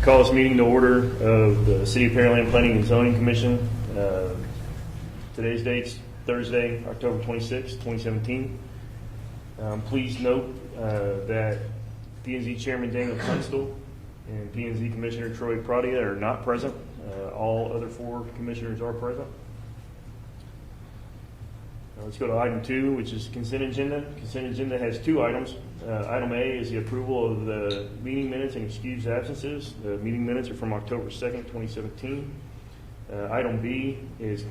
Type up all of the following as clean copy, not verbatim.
Call this meeting to order of the City of Pearland Planning and Zoning Commission. Today's date's Thursday, October 26, 2017. Please note that P&Z Chairman Daniel Tunstall and P&Z Commissioner Troy Pradia are not present. All other four commissioners are present. Let's go to item 2, which is consent agenda. Consent agenda has 2 items. Item A is the approval of the meeting minutes and excused absences. The meeting minutes are from October 2nd, 2017. Item B is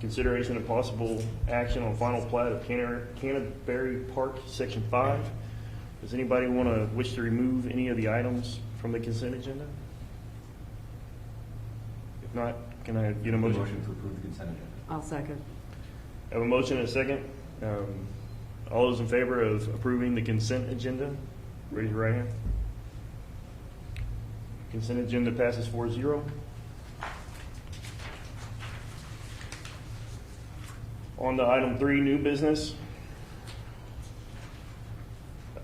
consideration of possible action on final plat of Canterbury Park, Section 5. Does anybody wish to remove any of the items from the consent agenda? If not, can I get a motion? Motion to approve the consent agenda. I'll second. I have a motion and a second. All those in favor of approving the consent agenda, raise your right hand. Consent agenda passes 4-0. On to item 3, new business.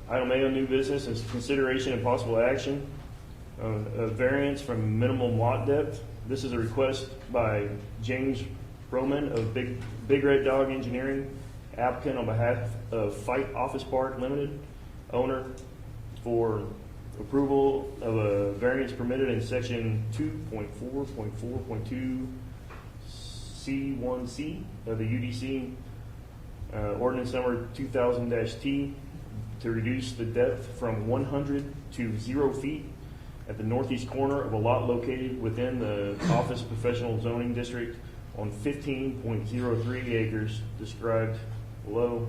Item A on new business is consideration and possible action of variance from minimum lot depth. This is a request by James Roman of Big Red Dog Engineering, applicant on behalf of Fite Office Park Limited, owner, for approval of a variance permitted in section 2.4.4.2 C1C of the UDC ordinance number 2000-T to reduce the depth from 100 to 0 feet at the northeast corner of a lot located within the Office Professional Zoning District on 15.03 acres described below.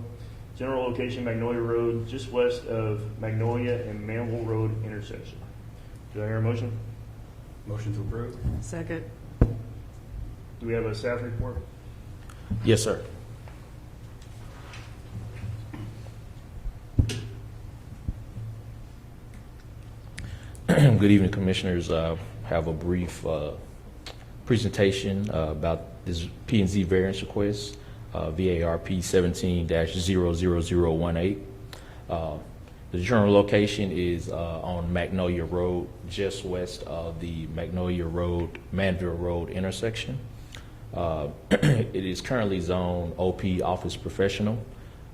General location Magnolia Road, just west of Magnolia and Manville Road intersection. Do I hear a motion? Motion to approve. Second. Do we have a staff report? Yes, sir. Good evening, Commissioners. I have a brief presentation about this P&Z variance request, VARP 17-00018. The general location is on Magnolia Road, just west of the Magnolia Road, Manville Road intersection. It is currently zoned OP Office Professional.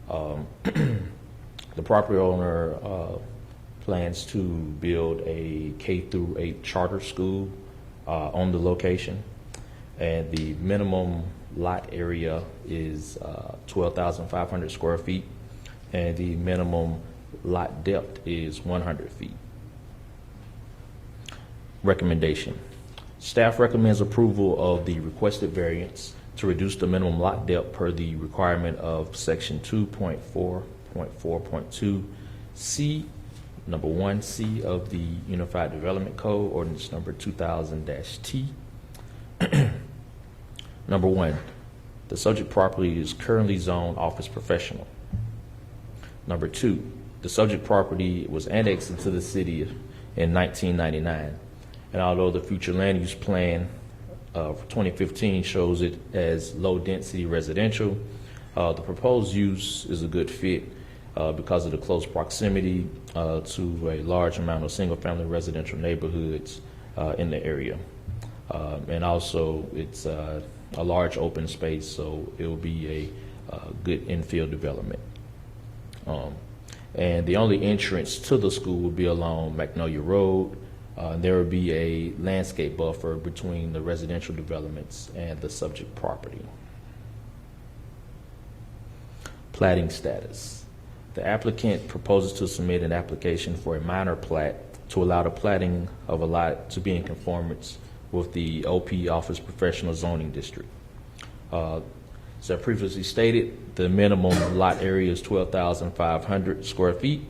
The property owner plans to build a K-8 charter school on the location, and the minimum lot area is 12,500 square feet, and the minimum lot depth is 100 feet. Recommendation. Staff recommends approval of the requested variance to reduce the minimum lot depth per the requirement of section 2.4.4.2 C, number 1C of the Unified Development Code, ordinance number 2000-T. Number 1, the subject property is currently zoned Office Professional. Number 2, the subject property was annexed into the city in 1999, and although the future land use plan for 2015 shows it as low density residential, the proposed use is a good fit because of the close proximity to a large amount of single-family residential neighborhoods in the area. And also, it's a large open space, so it will be a good infill development. And the only entrance to the school will be along Magnolia Road. There will be a landscape buffer between the residential developments and the subject property. Platting status. The applicant proposes to submit an application for a minor plat to allow the platting of a lot to be in conformance with the OP Office Professional Zoning District. As I previously stated, the minimum lot area is 12,500 square feet.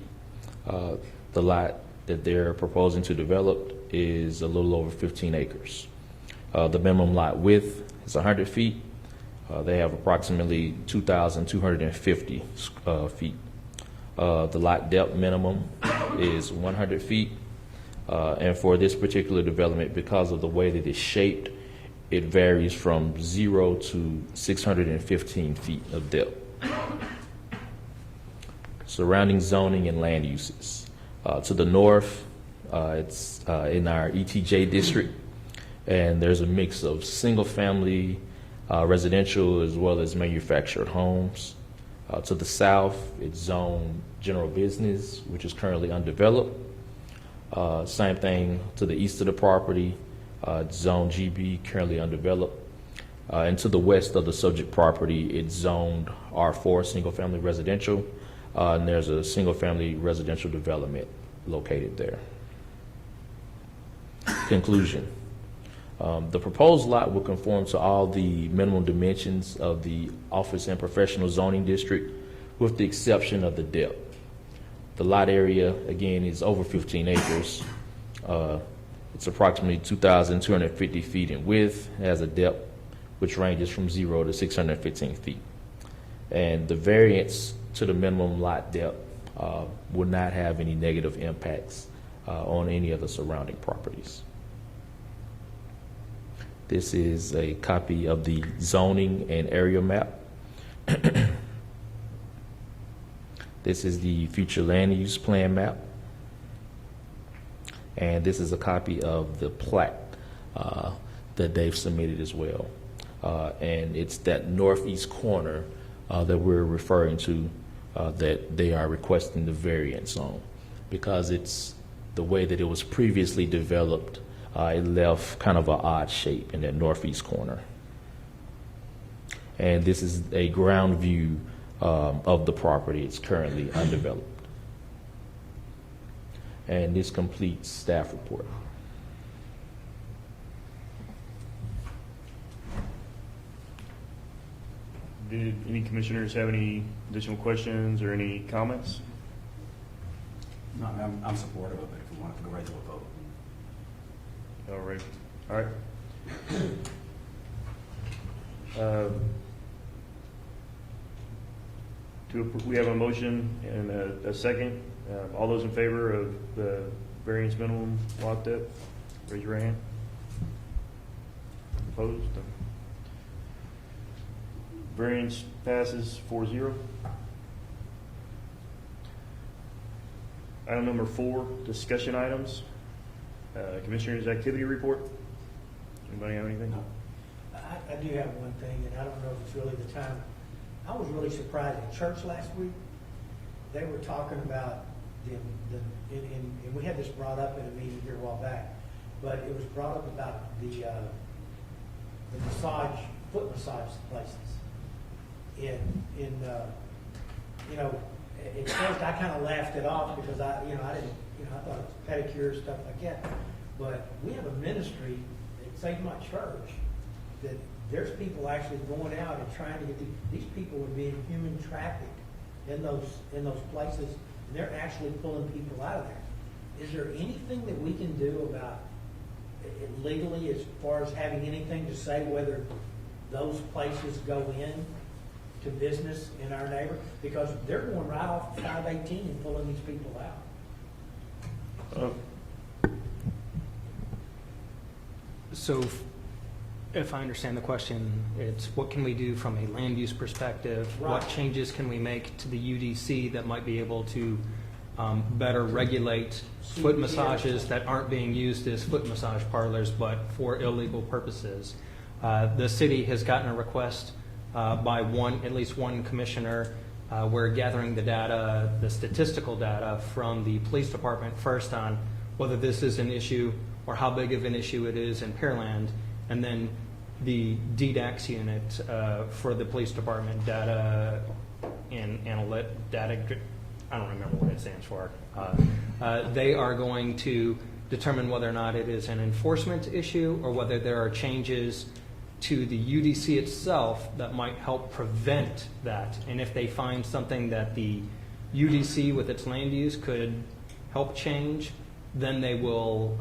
The lot that they're proposing to develop is a little over 15 acres. The minimum lot width is 100 feet. They have approximately 2,250 feet. The lot depth minimum is 100 feet. And for this particular development, because of the way that it's shaped, it varies from 0 to 615 feet of depth. Surrounding zoning and land uses. To the north, It's in our ETJ district, and there's a mix of single-family residential as well as manufactured homes. To the south, it's zoned general business, which is currently undeveloped. Same thing to the east of the property, it's zone GB, currently undeveloped. And to the west of the subject property, it's zoned R4, single-family residential, and there's a single-family residential development located there. Conclusion. The proposed lot will conform to all the minimum dimensions of the office and professional zoning district, with the exception of the depth. The lot area, again, is over 15 acres. It's approximately 2,250 feet in width. It has a depth which ranges from 0 to 615 feet. And the variance to the minimum lot depth will not have any negative impacts on any of the surrounding properties. This is a copy of the zoning and area map. This is the future land use plan map. And this is a copy of the plat that they've submitted as well. And it's that northeast corner that we're referring to that they are requesting the variance on, because it's the way that it was previously developed. It left kind of an odd shape in that northeast corner. And this is a ground view of the property. It's currently undeveloped. And this completes staff report. Did any commissioners have any additional questions or any comments? No, I mean, I'm supportive of it if we want to go right to a vote. All right. All right. We have a motion and a second. All those in favor of the variance minimum lot depth, raise your hand. Opposed? Variance passes 4-0. Item number 4, discussion items. Commissioner's activity report. Anybody have anything? I do have one thing, and I don't know if it's really the time. I was really surprised at church last week. They were talking about and we had this brought up in a meeting here a while back, but it was brought up about the foot massage places. At first I kind of laughed it off because I thought it was pedicure, stuff like that. But we have a ministry at St. Mott Church that there's people actually going out and trying to get these people are being human trafficked in those places, and they're actually pulling people out of there. Is there anything that we can do about it legally, as far as having anything to say whether those places go in to business in our neighborhood? Because they're going right off 518 and pulling these people out. So if I understand the question, it's what can we do from a land use perspective? Right. What changes can we make to the UDC that might be able to better regulate foot massages that aren't being used as foot massage parlors but for illegal purposes? The city has gotten a request by at least one commissioner. We're gathering the data, the statistical data from the police department first on whether this is an issue or how big of an issue it is in Pearland, and then the DDAX unit for the police department, data and data, I don't remember what it stands for. They are going to determine whether or not it is an enforcement issue or whether there are changes to the UDC itself that might help prevent that. And if they find something that the UDC with its land use could help change, then they will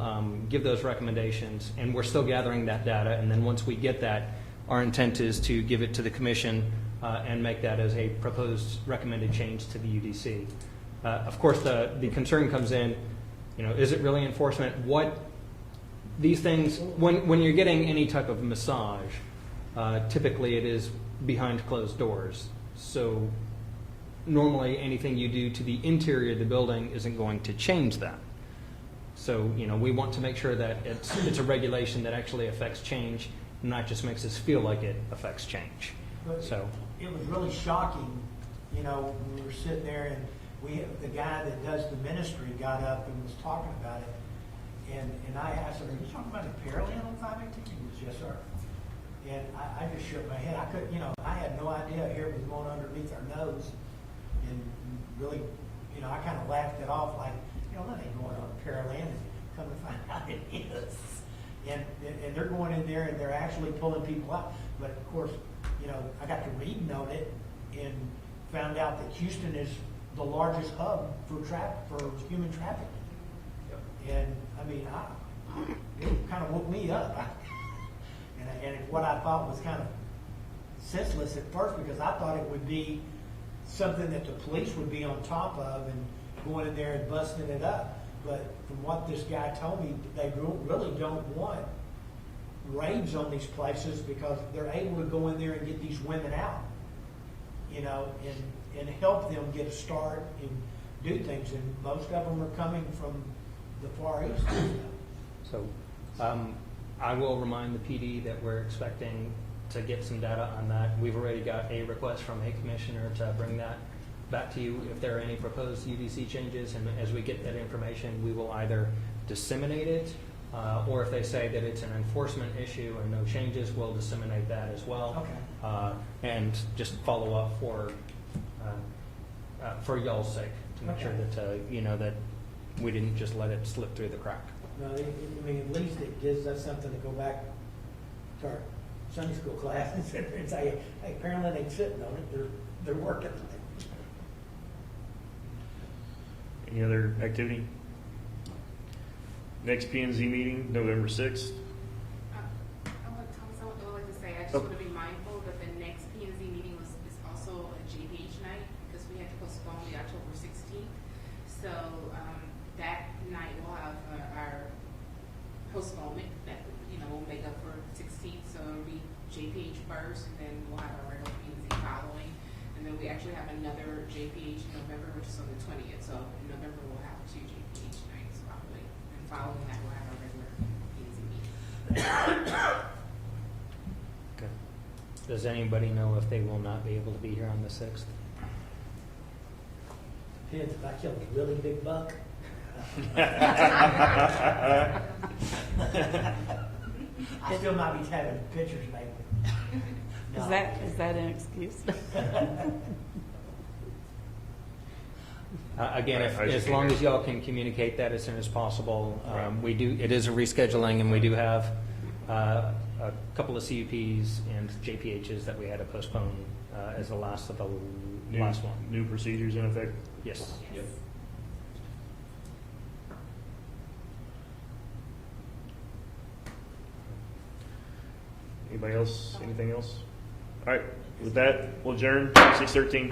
give those recommendations. And we're still gathering that data. And then once we get that, our intent is to give it to the commission and make that as a proposed recommended change to the UDC. Of course, the concern comes in, is it really enforcement? These things, when you're getting any type of massage, typically it is behind closed doors. So normally anything you do to the interior of the building isn't going to change that. So, you know, we want to make sure that it's a regulation that actually affects change, not just makes us feel like it affects change. But So, it was really shocking, you know, when we were sitting there and the guy that does the ministry got up and was talking about it. And I asked him, are you talking about the Pearland on 518? He goes, yes, sir. And I just shook my head. I couldn't, you know, I had no idea here it was going underneath our nose. And really, you know, I kind of laughed it off like, you know, that ain't going on Pearland. And come to find out it is. And they're going in there and they're actually pulling people out. But of course, you know, I got to reading on it and found out that Houston is the largest hub for human trafficking. And I mean, it kind of woke me up. And what I thought was kind of senseless at first, because I thought it would be something that the police would be on top of and going in there and busting it up. But from what this guy told me, they really don't want raids on these places because they're able to go in there and get these women out, you know, and help them get a start and do things. And most of them are coming from the Far East. so I will remind the PD that we're expecting to get some data on that. We've already got a request from a commissioner to bring that back to you if there are any proposed UDC changes. And as we get that information, we will either disseminate it or if they say that it's an enforcement issue and no changes, we'll disseminate that as well. Okay. And just follow up for y'all's sake to make sure that you know that we didn't just let it slip through the crack. No, I mean, at least it gives us something to go back to our Sunday school class and sit there and say, hey, apparently they ain't sitting on it, they're working on it. Any other activity? Next P&Z meeting, November 6th. Thomas, I would like to say, I just Oh. want to be mindful that the next P&Z meeting is also a JPH night because we had to postpone the October 16th. So that night we'll have our postponement that, you know, we'll make up for 16th. So it'll be JPH first, and then we'll have our regular P&Z following. And then we actually have another JPH in November, which is on the 20th. So in November we'll have 2 JPH nights probably. And following that we'll have our regular P&Z meeting. Okay. Does anybody know if they will not be able to be here on the 6th? Depends if I kill a really big buck. I still might be having pictures made. No. Is that an excuse? Again, I just as long as y'all can communicate that as soon as possible, it is a rescheduling, and we do have a couple of CUPs and JPHs that we had to postpone as the last of the last one. New procedures in effect. Yes. Yes. Anybody else? Anything else? All right. With that, we'll adjourn. 6:13.